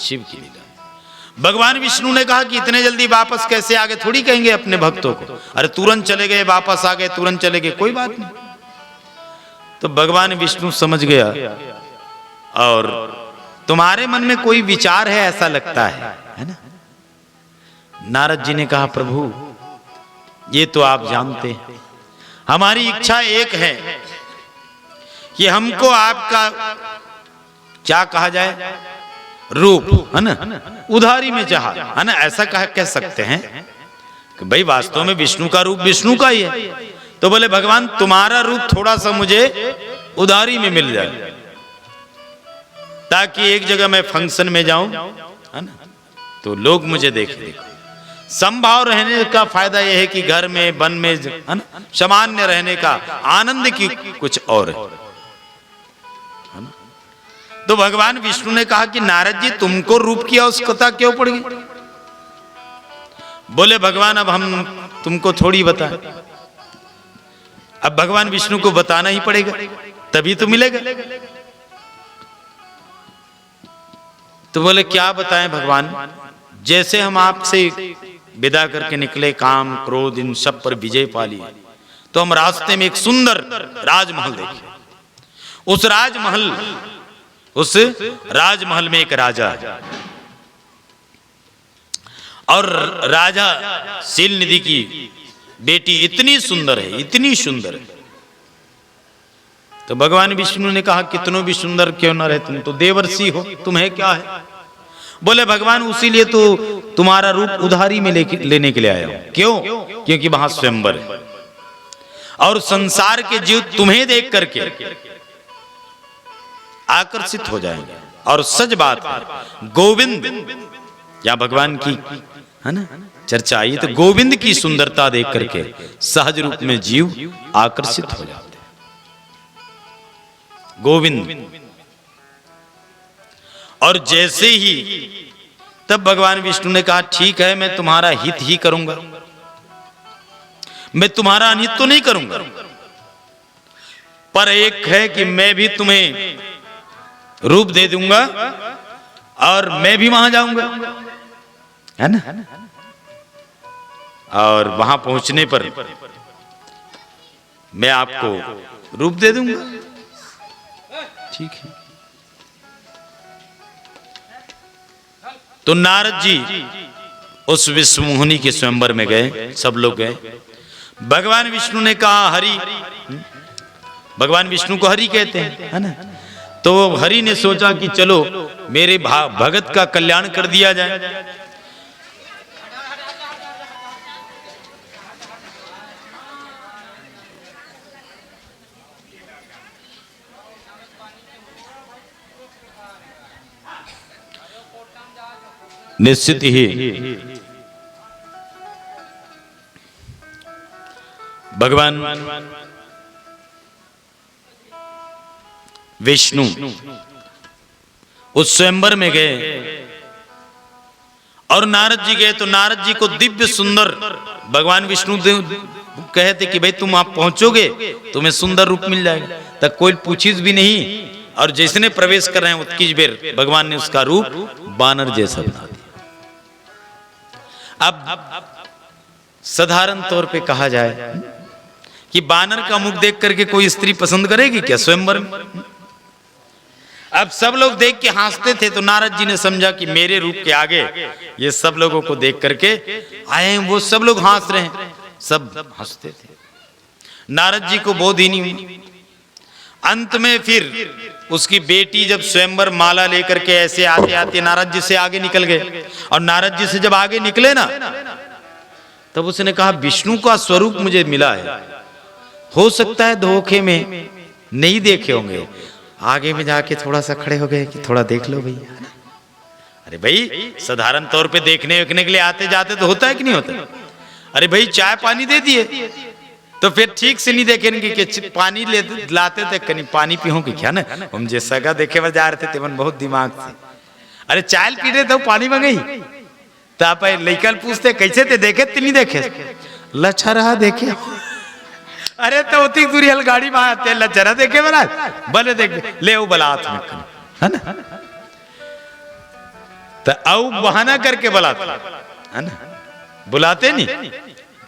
शिव की लीला। भगवान विष्णु ने कहा कि इतने जल्दी वापस कैसे आ गए, थोड़ी कहेंगे अपने भक्तों को, अरे तुरंत चले गए, वापस आ गए, तुरंत चले गए, कोई बात नहीं। तो भगवान विष्णु समझ गया, और तुम्हारे मन में कोई विचार है ऐसा लगता है ना। नारद जी ने कहा, प्रभु ये तो आप जानते हैं, हमारी इच्छा एक है कि हमको आपका क्या कहा जाए, रूप, है ना, उधारी में चाहा, है ना, ऐसा कह सकते हैं कि भाई वास्तव में विष्णु का रूप विष्णु का ही है। तो बोले भगवान तुम्हारा रूप थोड़ा सा मुझे उधारी में मिल जाए, ताकि एक जगह मैं फंक्शन में जाऊं, है ना, तो लोग मुझे देखें। समभाव रहने का फायदा यह है कि घर में वन में, है ना, सामान्य रहने का आनंद की कुछ और है ना। तो भगवान विष्णु ने कहा कि नारद जी तुमको रूप की आवश्यकता क्यों पड़ गई। बोले भगवान अब हम तुमको थोड़ी बताएं, अब भगवान विष्णु को बताना ही पड़ेगा तभी तो मिलेगा। तो बोले क्या बताएं भगवान, जैसे हम आपसे विदा करके निकले, काम क्रोध इन सब पर विजय पा लिए, तो हम रास्ते में एक सुंदर राजमहल देखे। उस राजमहल में एक राजा है, और राजा शीलनिधि की बेटी इतनी सुंदर है, इतनी सुंदर है। तो भगवान विष्णु ने कहा कितनों भी सुंदर क्यों ना रहे, तुम तो देवर्षि हो, तुम्हें क्या है। बोले भगवान उसीलिए तो तुम्हारा रूप उधारी में लेने के लिए आया हूं। क्यों? क्योंकि वहां स्वयंवर है, और संसार के जीव तुम्हें देख करके आकर्षित हो जाएंगे। और सच बात है, गोविंद या भगवान की, है ना, चर्चा आई तो गोविंद की सुंदरता देख करके सहज रूप में जीव आकर्षित हो जाते हैं। गोविंद, और जैसे ही तब भगवान विष्णु ने कहा ठीक है मैं तुम्हारा हित ही करूंगा, मैं तुम्हारा अनित तो नहीं करूंगा, पर एक है कि मैं भी तुम्हें रूप दे दूंगा और मैं भी वहां जाऊंगा, है ना, और वहां पहुंचने पर मैं आपको रूप दे दूंगा। ठीक है। तो नारद जी उस विश्वमोहिनी के स्वयंवर में गए, सब लोग गए। भगवान विष्णु ने कहा हरि, भगवान विष्णु को हरि कहते हैं, है ना। तो हरि ने सोचा कि चलो मेरे भगत का कल्याण कर दिया जाए। निश्चित ही भगवान विष्णु उस स्वयंवर में गए और नारद जी गए। तो नारद जी को दिव्य सुंदर भगवान विष्णु कहते कि भाई तुम आप पहुंचोगे तुम्हें सुंदर रूप मिल जाएगा। तक कोई पूछिस भी नहीं, और जिसने प्रवेश कर रहे हैं उत्कीच बेर भगवान ने उसका रूप बानर जैसा बना दिया। अब साधारण तौर पे कहा जाए कि बानर का मुख देख करके कोई स्त्री पसंद करेगी क्या स्वयंवर में? अब सब लोग देख के हंसते थे, तो नारद जी ने समझा कि मेरे रूप के आगे ये सब लोगों को देख करके आए हैं, वो सब लोग हंस रहे हैं, सब हंसते थे। नारद जी को बोध ही नहीं हुई। अंत में फिर उसकी बेटी जब स्वयंवर माला लेकर के ऐसे आते आते नारद जी से आगे निकल गए, और नारद जी से जब आगे निकले ना, तब उसने कहा विष्णु का स्वरूप मुझे मिला है, हो सकता है धोखे में नहीं देखे होंगे। आगे में जाके थोड़ा सा खड़े हो गए कि थोड़ा देख लो भैया। अरे भाई साधारण तौर पे देखने के लिए आते जाते तो होता है कि नहीं होता? अरे भाई चाय पानी दे दिए तो फिर ठीक से नहीं देखेंगे कि पानी लाते थे कहीं पानी पियोगे क्या ना। हम जैसा का देखे बस जा रहे थे तेमन बहुत दिमाग से, अरे चाय पी रहे थे पानी मंगई तो आप लड़कल पूछते कैसे थे, देखे नहीं देखे, लच्छा रहा देखे। अरे तो उतनी दूरी हल गाड़ी में आते लच्छा देखे बना भले देख ले वो बलात में, है ना। तो औ बहाना करके बुलाते है ना, बुलाते नहीं।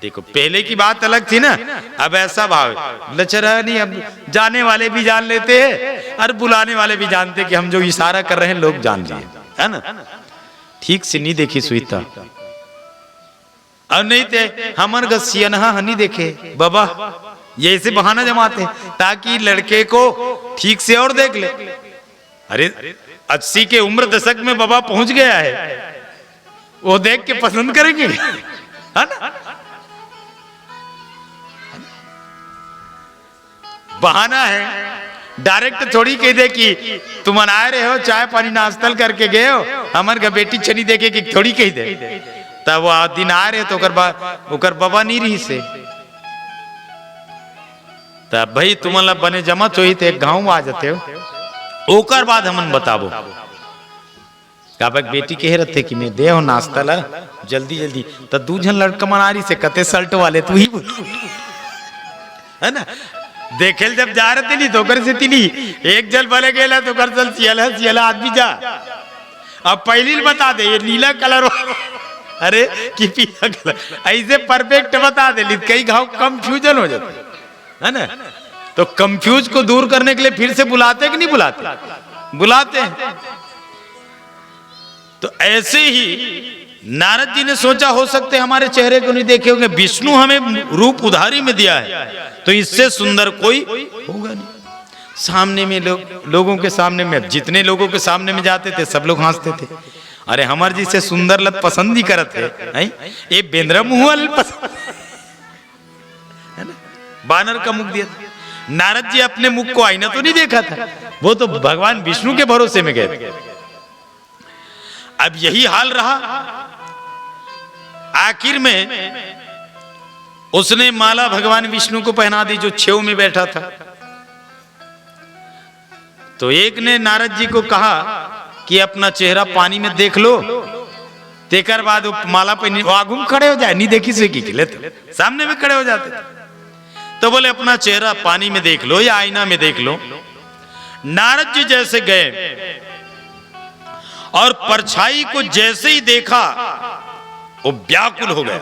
देखो पहले की बात अलग थी ना, अब ऐसा भाव है लचरा नहीं, अब जाने वाले भी जान लेते हैं और बुलाने वाले भी जानते हैं कि हम जो इशारा कर रहे हैं लोग जान लिए, है ना। ठीक से नहीं देखी सुईता, अब नहीं थे हमर गसियनहा हनी देखे बाबा, ये ऐसे बहाना जमाते ताकि लड़के को ठीक से और देख ले। अरे 80 के उम्र दशक में बाबा पहुंच गया है, वो देख के पसंद करेंगे, है ना। बहाना है, डायरेक्ट थोड़ी कह दे कि तुम आए रहे हो चाय पानी नाश्ता करके गए हो, हमार का बेटी चनी देखे कि थोड़ी कह दे। तब वो दिन आ रहे तो ओकर बाबा नहीं रही से, तब भाई तुम्हारा बने जमा चोही थे गाँव आ जाते हो, ओकर बाद हमन बताबो का बेटी कह रहे थे कि मैं दे हो नाश्ता ला जल्दी जल्दी, तो दू जन लड़का मनारी से कते शर्ट वाले तू ही बोल, है ना। देखेल जब जा रहे थे नहीं तो कर से तिनी एक जल भले गेला तो कर चल सियाला आदमी जा, अब पहली बता दे ये नीला कलर अरे कि पीला कलर, ऐसे परफेक्ट बता दे, कई घाव कंफ्यूजन हो जाता है ना। तो कंफ्यूज को दूर करने के लिए फिर से बुलाते कि नहीं बुलाते, बुलाते हैं। तो ऐसे ही नारद जी ने सोचा हो सकते हमारे चेहरे को नहीं देखे होंगे, विष्णु हमें रूप उधारी में दिया है तो इससे सुंदर कोई होगा नहीं। सामने में लोगों के सामने में, जितने लोगों के सामने में जाते थे सब लोग हंसते थे, अरे हमार जी से सुंदर लत पसंद ही करते हैं, ये बेंद्रा मुंह पसंद, है ना। बानर का मुख दिया था। नारद जी अपने मुख को आईना तो नहीं देखा था, वो तो भगवान विष्णु के भरोसे में गए थे। अब यही हाल रहा, आखिर में उसने माला भगवान विष्णु को पहना दी जो छेव में बैठा था। तो एक ने नारद जी को कहा कि अपना चेहरा पानी में देख लो, देकर बाद माला पहनी आगुम खड़े हो जाए, नहीं देखी से की ले तो सामने में खड़े हो जाते। तो बोले अपना चेहरा पानी में देख लो या आईना में देख लो। नारद जी जैसे गए और परछाई को जैसे ही देखा वो व्याकुल हो गया,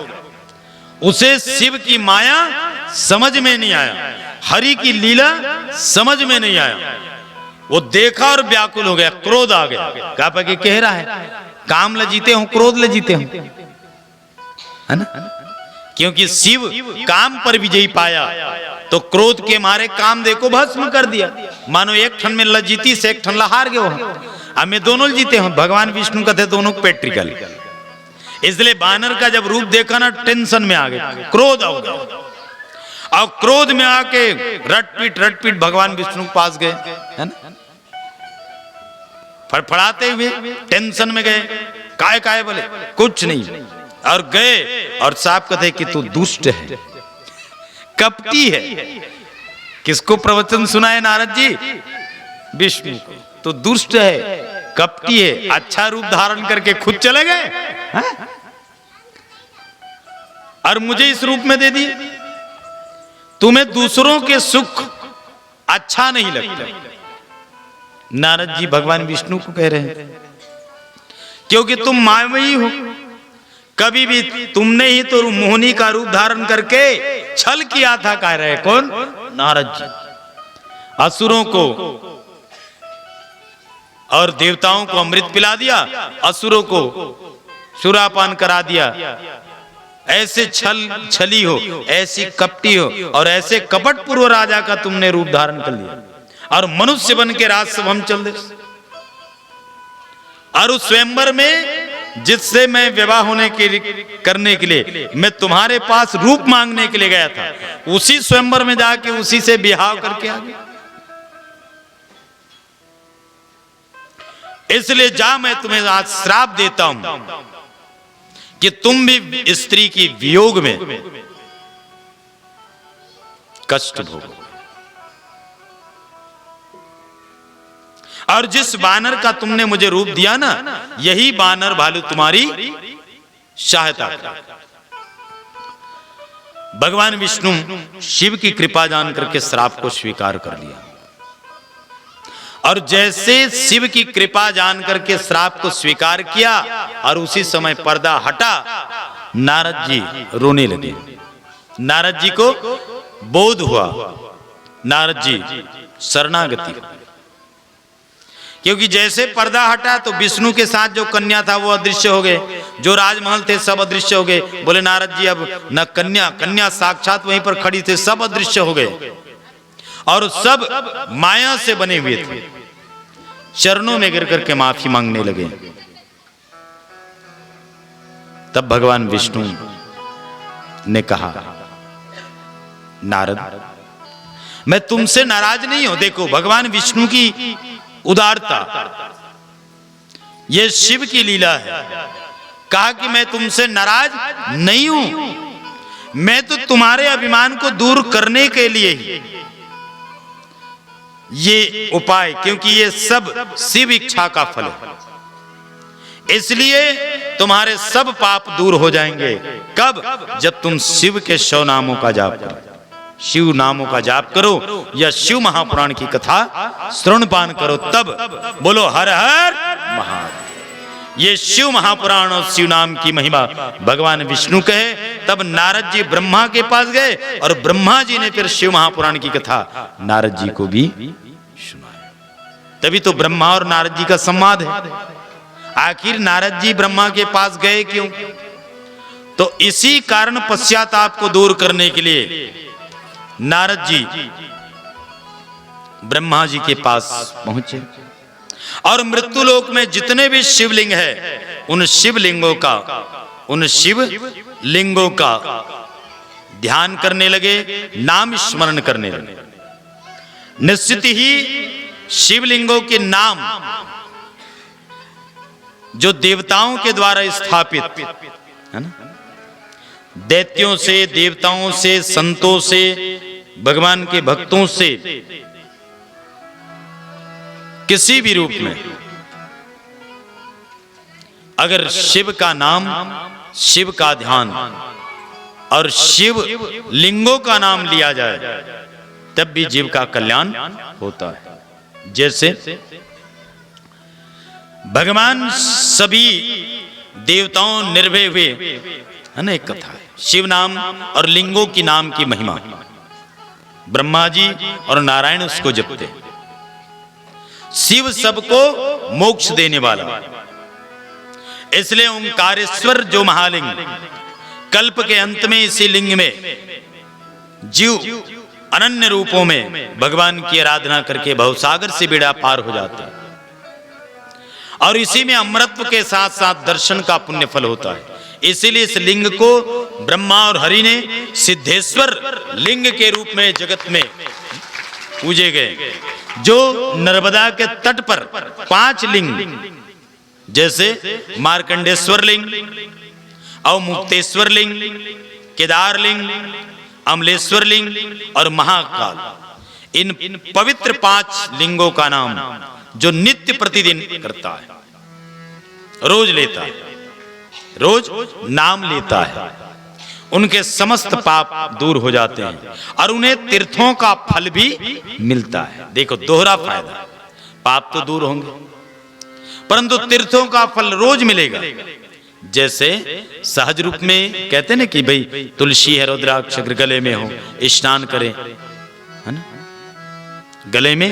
उसे शिव की माया समझ में नहीं आया, हरि की लीला समझ में नहीं आया। वो देखा और व्याकुल हो गया, क्रोध आ गया। कहा कि कह रहा है काम ल जीते हूं क्रोध ल जीते हूं, है ना। क्योंकि शिव काम पर विजयी पाया तो क्रोध के मारे काम देखो भस्म कर दिया। मानो एक ठन में ल जीती से एक ठन ला हार गए, अब मैं दोनों जीते हूं। भगवान विष्णु कहते दोनों पेट्रिकल, इसलिए बानर का जब रूप देखा ना टेंशन में आ गए, क्रोध आ गया, और क्रोध में आके रटपीट भगवान विष्णु के पास गए, है ना। फड़फड़ाते हुए टेंशन में गए, काय बोले कुछ नहीं, और गए और साहब कहते कि तू दुष्ट है, कपटी है। किसको प्रवचन सुनाए नारद जी? विष्णु को। तो दुष्ट है, कपटी है, अच्छा रूप धारण करके खुद चले गए और मुझे इस रूप में दे दिए। तुम्हें दूसरों के सुख अच्छा नहीं लगता। नारद जी भगवान विष्णु को कह रहे हैं क्योंकि तुम मायावी हो, कभी भी तुमने ही तो मोहिनी का रूप धारण करके छल किया था। कह रहे कौन? नारद जी। असुरों को और देवताओं को अमृत पिला दिया, असुरों को सुरापान करा दिया। ऐसे छली हो, ऐसी कपटी हो और ऐसे कपट पूर्व राजा का तुमने रूप धारण कर लिया और मनुष्य बन के राज सब हम चल दे। और उस स्वयंवर में जिससे मैं विवाह करने के लिए मैं तुम्हारे पास रूप मांगने के लिए गया था, उसी स्वयंवर में जाके उसी से विवाह करके आ गया। इसलिए जा मैं तुम्हें आज श्राप देता हूं कि तुम भी स्त्री की वियोग में कष्ट भोगो। और जिस बानर का तुमने मुझे रूप दिया ना, यही बानर भालू तुम्हारी सहायता करेगा। भगवान विष्णु शिव की कृपा जान करके श्राप को स्वीकार कर लिया और जैसे शिव की कृपा जान करके श्राप को स्वीकार किया और उसी समय पर्दा हटा, नारद जी रोने लगे। नारद जी को बोध हुआ, नारद जी शरणागति, क्योंकि जैसे पर्दा हटा तो विष्णु के साथ जो कन्या था वो अदृश्य हो गए, जो राजमहल थे सब अदृश्य हो गए। बोले नारद जी अब न कन्या साक्षात वहीं पर खड़ी थे, सब अदृश्य हो गए और सब माया से बने हुए थे। चरणों में गिर करके माफी मांगने लगे। तब भगवान विष्णु ने कहा, नारद मैं तुमसे नाराज नहीं हूं। देखो भगवान विष्णु की उदारता, यह शिव की लीला है। कहा कि मैं तुमसे नाराज नहीं हूं, मैं तो तुम्हारे अभिमान को दूर करने के लिए ही ये उपाय, क्योंकि ये सब शिव इच्छा का फल है, इसलिए तुम्हारे सब पाप दूर हो जाएंगे। कब? जब तुम शिव के 100 नामों का जाप करो, शिव नामों का जाप करो या शिव महापुराण की कथा श्रवणपान करो, तब बोलो हर हर महादेव। ये शिव महापुराण और शिव नाम की महिमा भगवान विष्णु कहे। तब नारद जी ब्रह्मा के पास गए और ब्रह्मा जी ने फिर शिव महापुराण की कथा नारद जी को भी सुनाया। तभी तो ब्रह्मा और नारद जी का संवाद है। आखिर नारद जी ब्रह्मा के पास गए क्यों? तो इसी कारण पश्चाताप को दूर करने के लिए नारद जी ब्रह्मा जी के पास पहुंचे और मृत्युलोक में जितने भी शिवलिंग है उन शिवलिंगों का ध्यान करने लगे, नाम स्मरण करने लगे। निश्चित ही शिवलिंगों के नाम जो देवताओं के द्वारा स्थापित है ना, दैत्यों से, देवताओं से, संतों से, भगवान के भक्तों से किसी भी रूप में अगर शिव का नाम, शिव का ध्यान और शिव लिंगों का नाम लिया जाए तब भी जीव का कल्याण होता है। जैसे भगवान सभी देवताओं निर्भय हुए है ना, एक कथा है शिव नाम और लिंगों की नाम की महिमा। ब्रह्मा जी और नारायण उसको जपते। शिव सबको मोक्ष देने वाला, इसलिए ओंकारेश्वर जो महालिंग, कल्प के अंत में इसी लिंग में जीव अनन्य रूपों में भगवान की आराधना करके भवसागर से बेड़ा पार हो जाता है और इसी में अमृतत्व के साथ साथ दर्शन का पुण्य फल होता है। इसीलिए इस लिंग को ब्रह्मा और हरि ने सिद्धेश्वर लिंग के रूप में जगत में पूजे गए। जो नर्मदा के तट पर 5 लिंग, जैसे मार्कंडेश्वर लिंग, अवमुक्तेश्वर लिंग, केदार लिंग, अमलेश्वर लिंग और महाकाल, इन पवित्र 5 लिंगों का नाम जो नित्य प्रतिदिन करता है, रोज लेता है, रोज नाम लेता है, उनके समस्त पाप दूर हो जाते हैं और उन्हें तीर्थों का फल भी मिलता है। देखो दोहरा फायदा, पाप तो दूर होंगे परंतु तीर्थों का फल रोज मिलेगा। जैसे सहज रूप में कहते ना कि भाई तुलसी है, रुद्राक्ष गले में हो, स्नान करें, है ना, गले में